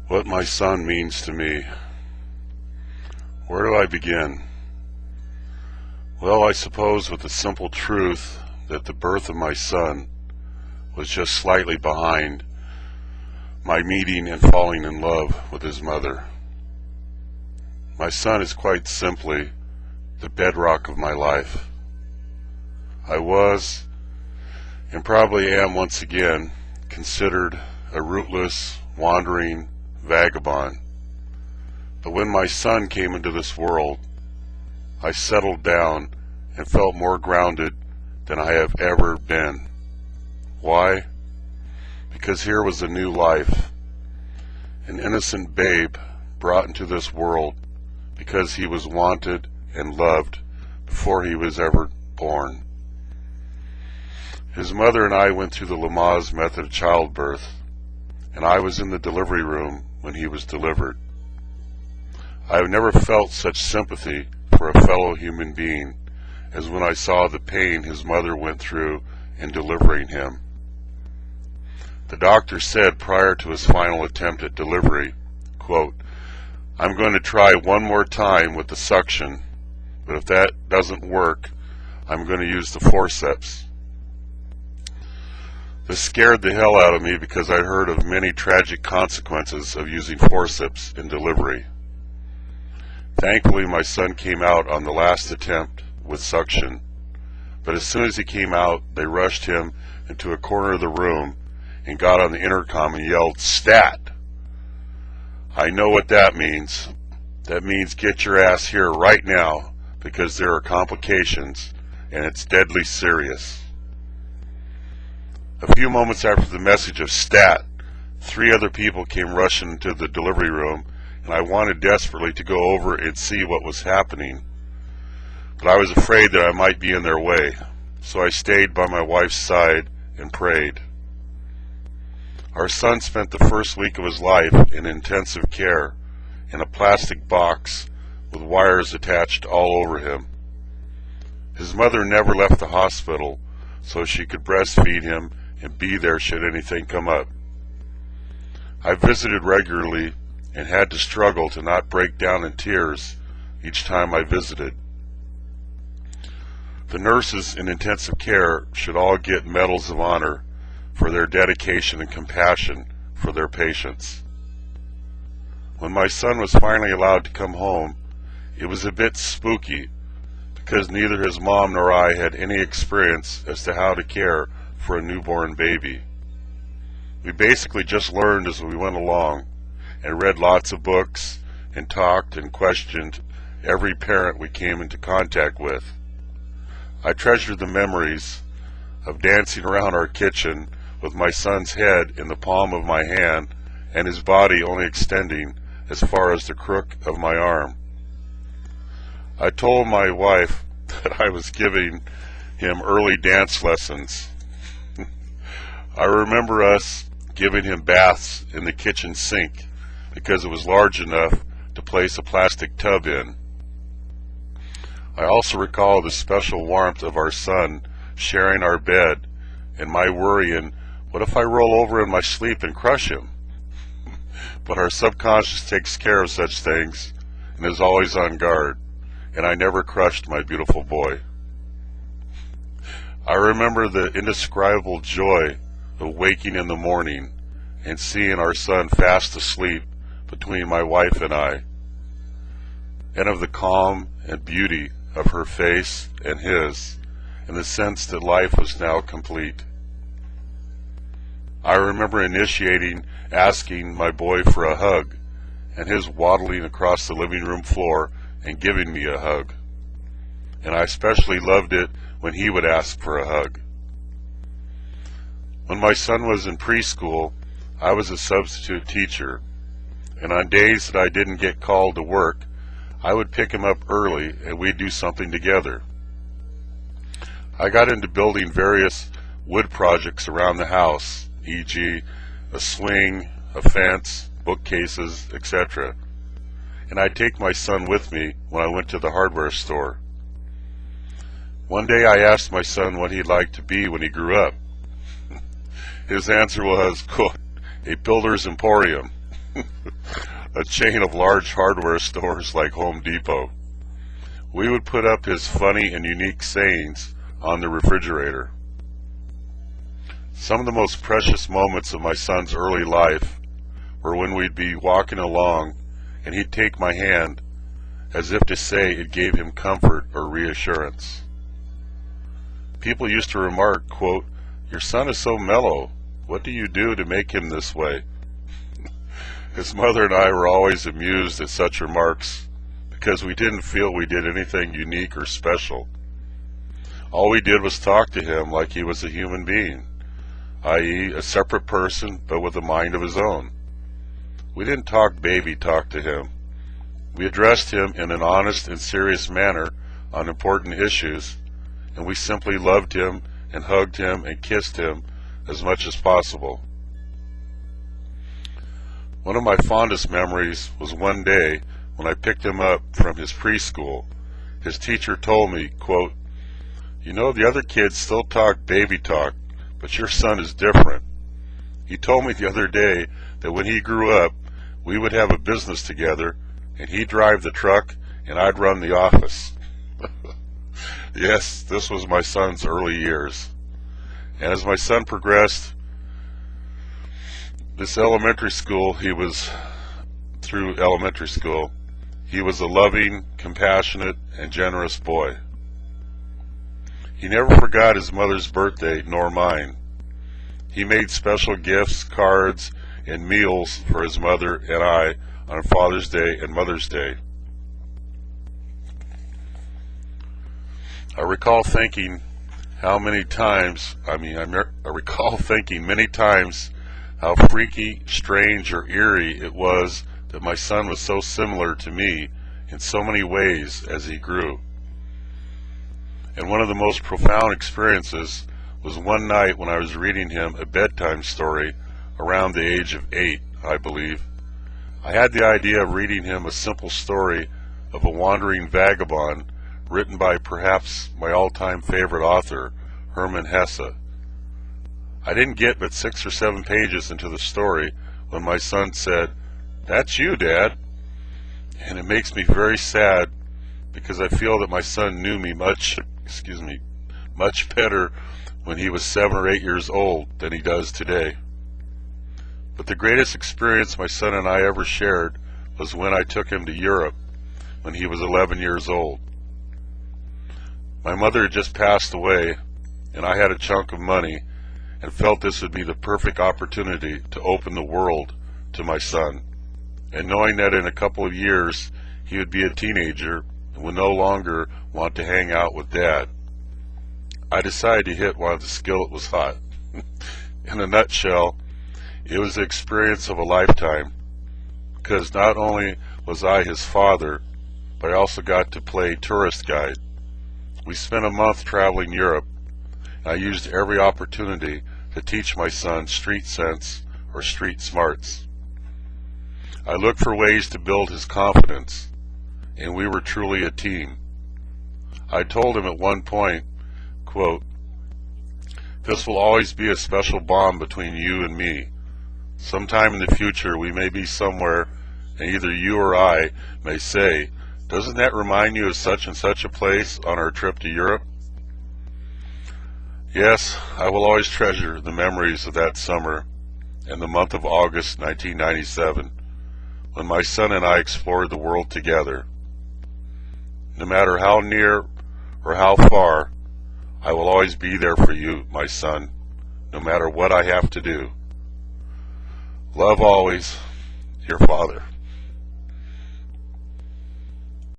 What my son means to me. Where do I begin? Well, I suppose with the simple truth that the birth of my son was just slightly behind my meeting and falling in love with his mother. My son is quite simply the bedrock of my life. I was, and probably am once again, considered a rootless, wandering vagabond. But when my son came into this world, I settled down and felt more grounded than I have ever been. Why? Because here was a new life, an innocent babe brought into this world because he was wanted and loved before he was ever born. His mother and I went through the Lamaze method of childbirth, and I was in the delivery room when he was delivered. I have never felt such sympathy for a fellow human being as when I saw the pain his mother went through in delivering him. The doctor said prior to his final attempt at delivery, quote, "I'm going to try one more time with the suction, but if that doesn't work, I'm going to use the forceps." This scared the hell out of me because I heard of many tragic consequences of using forceps in delivery. Thankfully, my son came out on the last attempt with suction, but as soon as he came out, they rushed him into a corner of the room and got on the intercom and yelled, "Stat!" I know what that means. That means get your ass here right now because there are complications and it's deadly serious. A few moments after the message of "Stat," 3 other people came rushing into the delivery room, and I wanted desperately to go over and see what was happening. But I was afraid that I might be in their way, so I stayed by my wife's side and prayed. Our son spent the first week of his life in intensive care in a plastic box with wires attached all over him. His mother never left the hospital so she could breastfeed him and be there should anything come up. I visited regularly and had to struggle to not break down in tears each time I visited. The nurses in intensive care should all get medals of honor for their dedication and compassion for their patients. When my son was finally allowed to come home, it was a bit spooky because neither his mom nor I had any experience as to how to care for a newborn baby. We basically just learned as we went along and read lots of books and talked and questioned every parent we came into contact with. I treasured the memories of dancing around our kitchen with my son's head in the palm of my hand and his body only extending as far as the crook of my arm. I told my wife that I was giving him early dance lessons. I remember us giving him baths in the kitchen sink because it was large enough to place a plastic tub in. I also recall the special warmth of our son sharing our bed and my worrying, what if I roll over in my sleep and crush him? But our subconscious takes care of such things and is always on guard, and I never crushed my beautiful boy. I remember the indescribable joy of waking in the morning and seeing our son fast asleep between my wife and I, and of the calm and beauty of her face and his, and the sense that life was now complete. I remember initiating asking my boy for a hug, and his waddling across the living room floor and giving me a hug. And I especially loved it when he would ask for a hug. When my son was in preschool, I was a substitute teacher, and on days that I didn't get called to work, I would pick him up early and we'd do something together. I got into building various wood projects around the house, e.g. a swing, a fence, bookcases, etc. And I'd take my son with me when I went to the hardware store. One day I asked my son what he'd like to be when he grew up. His answer was, quote, "a builder's emporium." a chain of large hardware stores like Home Depot. We would put up his funny and unique sayings on the refrigerator. Some of the most precious moments of my son's early life were when we'd be walking along and he'd take my hand as if to say it gave him comfort or reassurance. People used to remark, quote, "Your son is so mellow. What do you do to make him this way?" His mother and I were always amused at such remarks because we didn't feel we did anything unique or special. All we did was talk to him like he was a human being, i.e., a separate person but with a mind of his own. We didn't talk baby talk to him. We addressed him in an honest and serious manner on important issues, and we simply loved him and hugged him and kissed him as much as possible. One of my fondest memories was one day when I picked him up from his preschool. His teacher told me, quote, "You know, the other kids still talk baby talk, but your son is different. He told me the other day that when he grew up, we would have a business together, and he'd drive the truck, and I'd run the office." Yes, this was my son's early years. And as my son progressed this elementary school, he was a loving, compassionate, and generous boy. He never forgot his mother's birthday, nor mine. He made special gifts, cards, and meals for his mother and I on Father's Day and Mother's Day. I recall thinking many times how freaky, strange, or eerie it was that my son was so similar to me in so many ways as he grew. And one of the most profound experiences was one night when I was reading him a bedtime story around the age of 8, I believe. I had the idea of reading him a simple story of a wandering vagabond written by perhaps my all-time favorite author, Hermann Hesse. I didn't get but 6 or 7 pages into the story when my son said, "That's you, Dad." And it makes me very sad because I feel that my son knew me much better when he was 7 or 8 years old than he does today. But the greatest experience my son and I ever shared was when I took him to Europe when he was 11 years old. My mother had just passed away, and I had a chunk of money and felt this would be the perfect opportunity to open the world to my son. And knowing that in a couple of years he would be a teenager and would no longer want to hang out with Dad, I decided to hit while the skillet was hot. In a nutshell, it was the experience of a lifetime, because not only was I his father, but I also got to play tourist guide. We spent a month traveling Europe, and I used every opportunity to teach my son street sense or street smarts. I looked for ways to build his confidence, and we were truly a team. I told him at one point, quote, "This will always be a special bond between you and me. Sometime in the future we may be somewhere, and either you or I may say, 'Doesn't that remind you of such and such a place on our trip to Europe?'" Yes, I will always treasure the memories of that summer and the month of August 1997, when my son and I explored the world together. No matter how near or how far, I will always be there for you, my son, no matter what I have to do. Love always, your father.